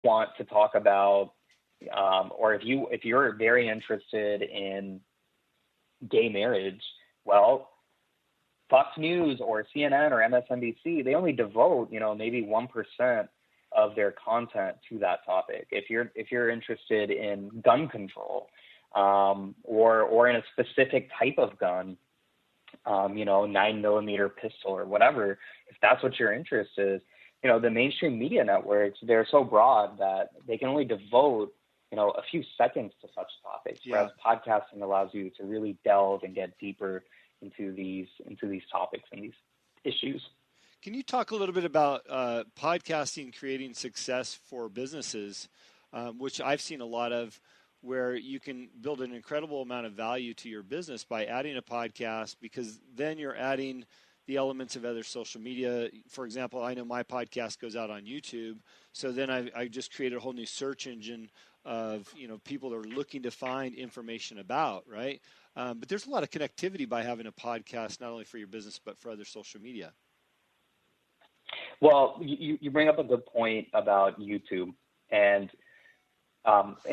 want to talk about, or if you're very interested in gay marriage, well, Fox News or CNN or MSNBC, they only devote, maybe 1% of their content to that topic. If you're interested in gun control, or in a specific type of gun, 9mm pistol or whatever, if that's what your interest is, the mainstream media networks, they're so broad that they can only devote, a few seconds to such topics, whereas podcasting allows you to really delve and get deeper into these topics and these issues. Can you talk a little bit about podcasting creating success for businesses, which I've seen a lot of, where you can build an incredible amount of value to your business by adding a podcast, because then you're adding the elements of other social media. For example, I know my podcast goes out on YouTube, so then I just created a whole new search engine of people that are looking to find information about, right? But there's a lot of connectivity by having a podcast, not only for your business but for other social media. Well, you bring up a good point about YouTube, and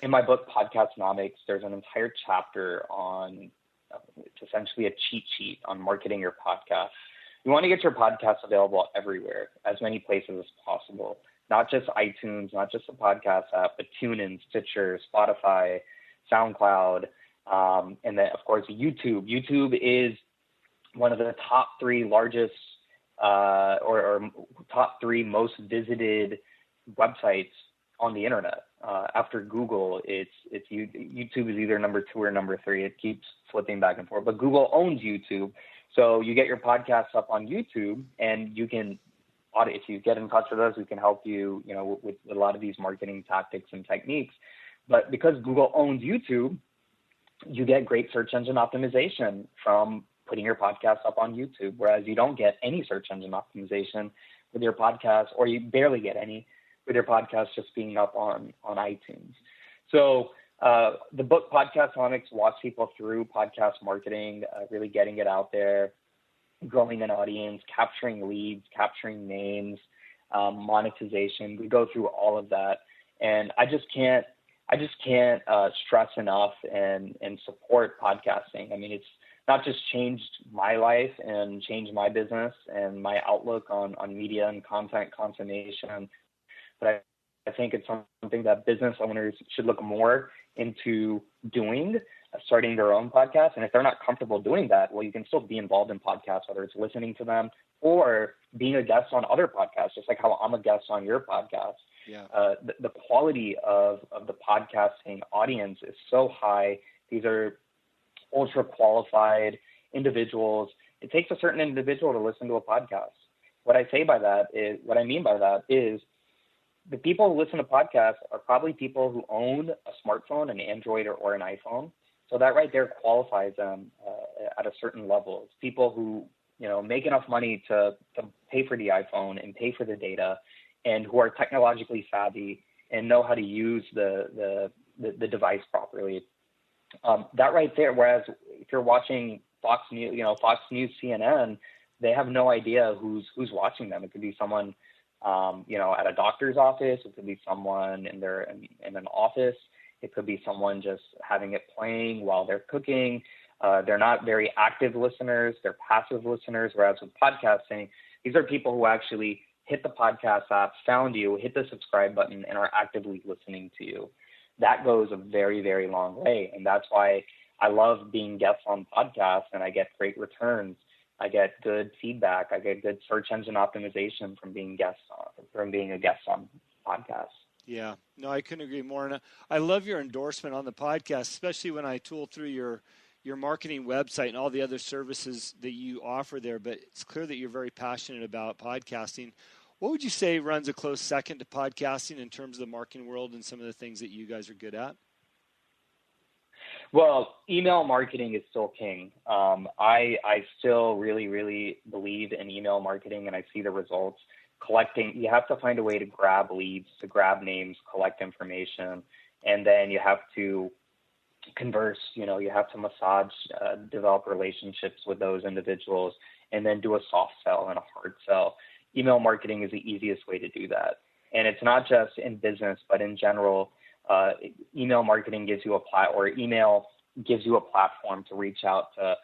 in my book Podcastnomics, there's an entire chapter on it's essentially a cheat sheet on marketing your podcast. You want to get your podcast available everywhere, as many places as possible. Not just iTunes, not just the podcast app, but TuneIn, Stitcher, Spotify, SoundCloud, and then, of course, YouTube. YouTube is one of the top 3 largest or top 3 most visited websites on the internet. After Google, YouTube is either number 2 or number 3. It keeps flipping back and forth, but Google owns YouTube. So you get your podcasts up on YouTube, and you can, if you get in touch with us, we can help you, with a lot of these marketing tactics and techniques. But because Google owns YouTube, you get great search engine optimization from putting your podcast up on YouTube, whereas you don't get any search engine optimization with your podcast, or you barely get any with your podcast just being up on iTunes. So the book Podcastnomics walks people through podcast marketing, really getting it out there, growing an audience, capturing leads, capturing names, monetization. We go through all of that, and I just can't stress enough and support podcasting. I mean, it's not just changed my life and changed my business and my outlook on media and content consummation, but I think it's something that business owners should look more into doing, starting their own podcast. And if they're not comfortable doing that, well, you can still be involved in podcasts, whether it's listening to them or being a guest on other podcasts, just like how I'm a guest on your podcast. Yeah. The quality of the podcasting audience is so high. These are ultra qualified individuals. It takes a certain individual to listen to a podcast. What I mean by that is the people who listen to podcasts are probably people who own a smartphone, an Android or an iPhone. So that right there qualifies them at a certain level. It's people who, make enough money to pay for the iPhone and pay for the data, and who are technologically savvy and know how to use the device properly. That right there. Whereas if you're watching Fox News, CNN, they have no idea who's watching them. It could be someone, at a doctor's office. It could be someone in an office. It could be someone just having it playing while they're cooking. They're not very active listeners. They're passive listeners. Whereas with podcasting, these are people who actually hit the podcast app, found you, hit the subscribe button, and are actively listening to you. That goes a very, very long way. And that's why I love being guests on podcasts, and I get great returns. I get good feedback. I get good search engine optimization from being a guest on podcasts. Yeah, no, I couldn't agree more. And I love your endorsement on the podcast, especially when I tool through your marketing website and all the other services that you offer there. But it's clear that you're very passionate about podcasting. What would you say runs a close second to podcasting in terms of the marketing world and some of the things that you guys are good at? Well, email marketing is still king. I still really, really believe in email marketing, and I see the results. You have to find a way to grab leads, to grab names, collect information, and then you have to converse. You have to massage, develop relationships with those individuals, and then do a soft sell and a hard sell. Email marketing is the easiest way to do that. And it's not just in business, but in general. Email marketing gives you email gives you a platform to reach out to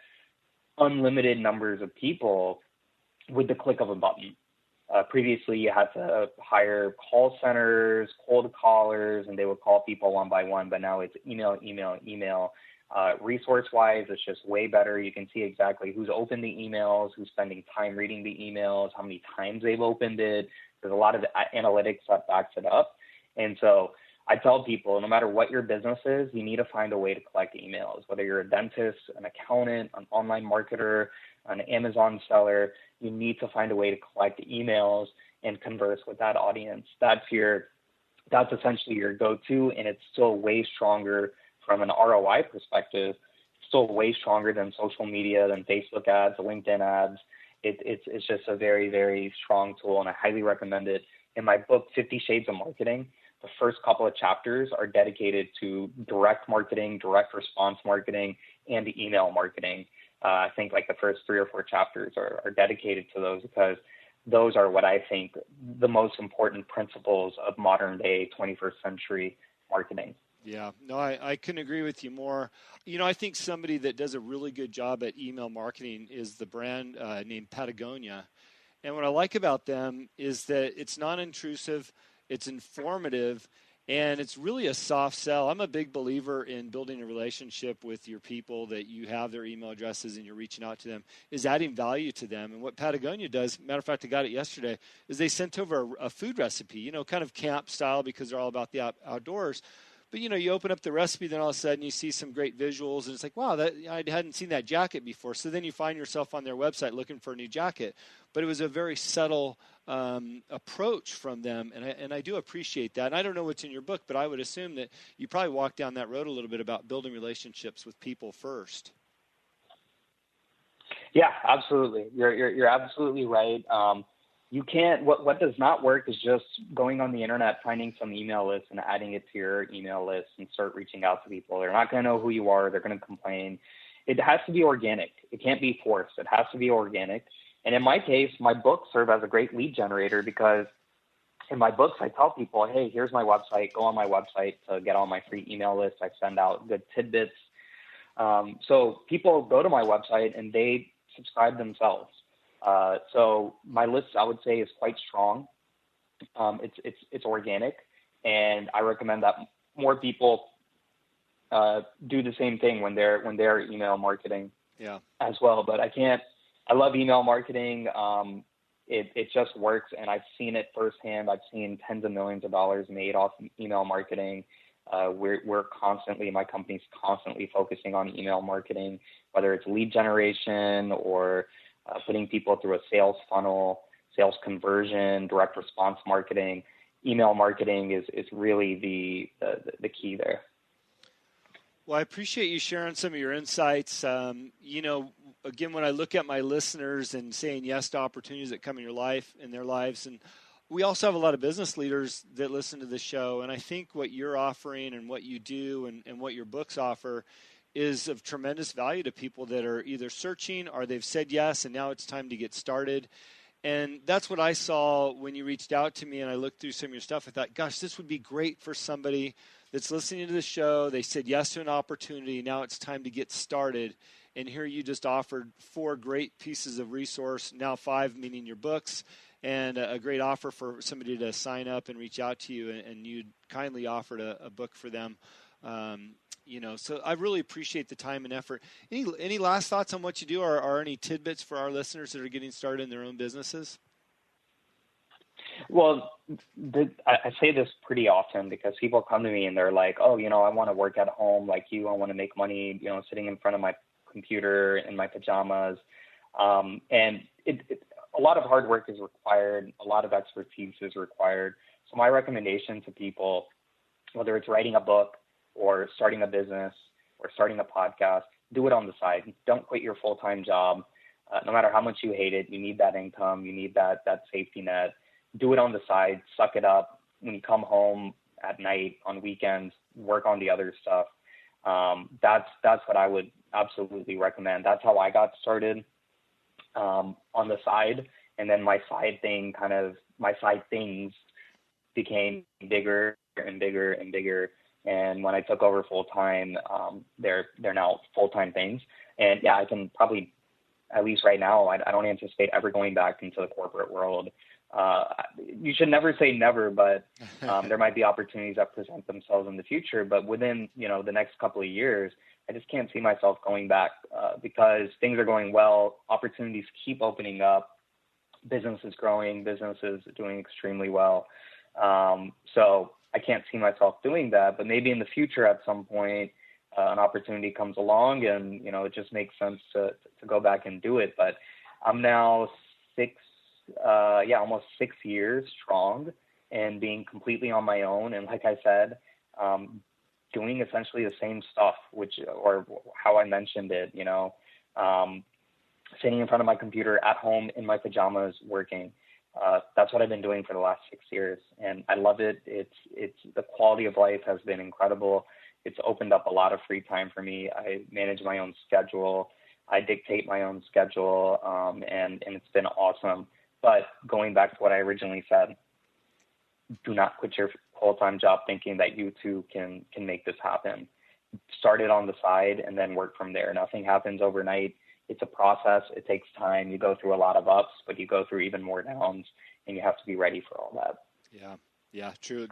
unlimited numbers of people with the click of a button. Previously, you had to hire call centers, cold callers, and they would call people one by one. But now it's email, email, email. Resource-wise, it's just way better. You can see exactly who's opened the emails, who's spending time reading the emails, how many times they've opened it. There's a lot of analytics that backs it up. And so I tell people, no matter what your business is, you need to find a way to collect emails, whether you're a dentist, an accountant, an online marketer, an Amazon seller. You need to find a way to collect emails and converse with that audience. That's essentially your go-to, and it's still way stronger from an ROI perspective, still way stronger than social media, than Facebook ads, LinkedIn ads. It's just a very, very strong tool, and I highly recommend it. In my book, 50 Shades of Marketing, the first couple of chapters are dedicated to direct marketing, direct response marketing, and email marketing. I think like the first 3 or 4 chapters are dedicated to those, because those are what I think the most important principles of modern day 21st century marketing. Yeah, no, I couldn't agree with you more. I think somebody that does a really good job at email marketing is the brand named Patagonia. And what I like about them is that it's non-intrusive, it's informative, and it's really a soft sell. I'm a big believer in building a relationship with your people, that you have their email addresses and you're reaching out to them, is adding value to them. And what Patagonia does, matter of fact, I got it yesterday, is they sent over a food recipe, kind of camp style, because they're all about the outdoors. But, you open up the recipe, then all of a sudden you see some great visuals, and it's like, wow, I hadn't seen that jacket before. So then you find yourself on their website looking for a new jacket. But it was a very subtle approach from them, and I do appreciate that. And I don't know what's in your book, but I would assume that you probably walked down that road a little bit about building relationships with people first. Yeah, absolutely. You're absolutely right. You can't, what does not work is just going on the internet, finding some email list and adding it to your email list and start reaching out to people. They're not going to know who you are. They're going to complain. It has to be organic. It can't be forced. It has to be organic. And in my case, my books serve as a great lead generator, because in my books, I tell people, hey, here's my website. Go on my website to get on my free email list. I send out good tidbits. So people go to my website and they subscribe themselves. So my list, I would say, is quite strong. It's organic, and I recommend that more people do the same thing when they're email marketing as well. But I love email marketing. It just works, and I've seen it firsthand. I've seen tens of millions of dollars made off email marketing. My company's constantly focusing on email marketing, whether it's lead generation or putting people through a sales funnel, sales conversion, direct response marketing. Email marketing is really the key there. Well, I appreciate you sharing some of your insights. Again, when I look at my listeners and saying yes to opportunities that come in their lives, and we also have a lot of business leaders that listen to the show, and I think what you're offering and what you do and what your books offer is of tremendous value to people that are either searching or they've said yes and now it's time to get started. And that's what I saw when you reached out to me and I looked through some of your stuff. I thought, gosh, this would be great for somebody that's listening to the show. They said yes to an opportunity. Now it's time to get started. And here you just offered 4 great pieces of resource, now 5, meaning your books, and a great offer for somebody to sign up and reach out to you. And you kindly offered a book for them. So I really appreciate the time and effort. Any last thoughts on what you do, or any tidbits for our listeners that are getting started in their own businesses? Well, I say this pretty often because people come to me and they're like, oh, I want to work at home like you. I want to make money, sitting in front of my computer in my pajamas. And a lot of hard work is required. A lot of expertise is required. So my recommendation to people, whether it's writing a book or starting a business or starting a podcast, do it on the side. Don't quit your full-time job. No matter how much you hate it, you need that income. You need that safety net. Do it on the side. Suck it up. When you come home at night, on weekends, work on the other stuff. That's what I would absolutely recommend. That's how I got started on the side. And then my side things became bigger and bigger and bigger. And when I took over full time, they're now full time things. And yeah, I can probably, at least right now, I don't anticipate ever going back into the corporate world. You should never say never, but there might be opportunities that present themselves in the future. But within, the next couple of years, I just can't see myself going back because things are going well. Opportunities keep opening up. Business is growing. Business is doing extremely well. So I can't see myself doing that. But maybe in the future at some point, an opportunity comes along and, it just makes sense to go back and do it. But I'm now almost 6 years strong and being completely on my own. And like I said, doing essentially the same stuff, or how I mentioned it, sitting in front of my computer at home in my pajamas working. That's what I've been doing for the last 6 years. And I love it. It's the quality of life has been incredible. It's opened up a lot of free time for me. I manage my own schedule. I dictate my own schedule. And it's been awesome. But going back to what I originally said, do not quit your full-time job thinking that you too can make this happen. Start it on the side and then work from there. Nothing happens overnight. It's a process. It takes time. You go through a lot of ups, but you go through even more downs, and you have to be ready for all that. Yeah, true.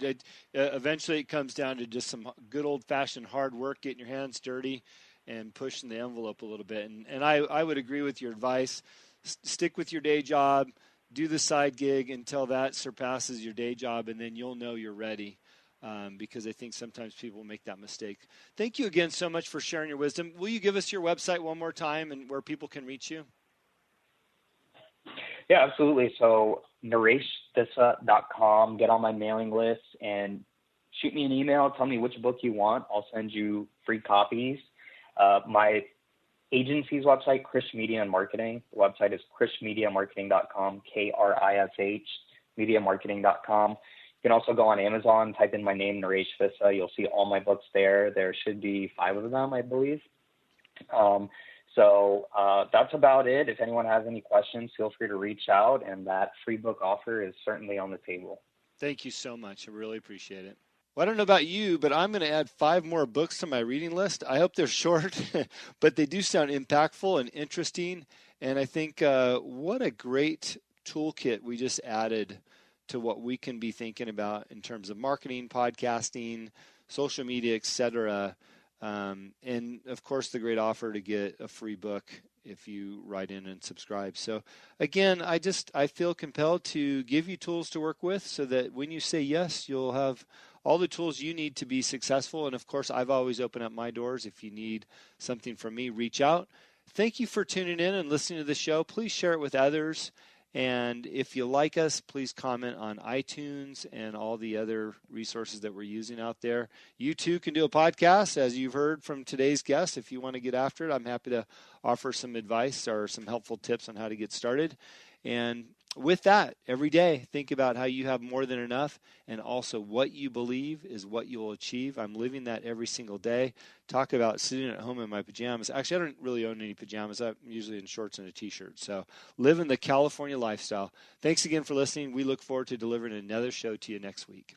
Eventually it comes down to just some good old-fashioned hard work, getting your hands dirty and pushing the envelope a little bit. And I would agree with your advice. Stick with your day job. Do the side gig until that surpasses your day job, and then you'll know you're ready, because I think sometimes people make that mistake. Thank you again so much for sharing your wisdom. Will you give us your website one more time and where people can reach you? Yeah, absolutely. So nareshvissa.com, get on my mailing list and shoot me an email. Tell me which book you want. I'll send you free copies. My agency's website, Krish Media and Marketing. The website is krishmediamarketing.com, KRISH, mediamarketing.com. You can also go on Amazon, type in my name, Naresh Vissa. You'll see all my books there. There should be 5 of them, I believe. So that's about it. If anyone has any questions, feel free to reach out, and that free book offer is certainly on the table. Thank you so much. I really appreciate it. Well, I don't know about you, but I'm going to add 5 more books to my reading list. I hope they're short, but they do sound impactful and interesting. And I think what a great toolkit we just added to what we can be thinking about in terms of marketing, podcasting, social media, etc. And of course, the great offer to get a free book if you write in and subscribe. So again, I feel compelled to give you tools to work with so that when you say yes, you'll have all the tools you need to be successful. And of course, I've always opened up my doors. If you need something from me, reach out. Thank you for tuning in and listening to the show. Please share it with others. And if you like us, please comment on iTunes and all the other resources that we're using out there. You too can do a podcast, as you've heard from today's guest. If you want to get after it, I'm happy to offer some advice or some helpful tips on how to get started. And with that, every day, think about how you have more than enough, and also what you believe is what you will achieve. I'm living that every single day. Talk about sitting at home in my pajamas. Actually, I don't really own any pajamas. I'm usually in shorts and a t-shirt. So living the California lifestyle. Thanks again for listening. We look forward to delivering another show to you next week.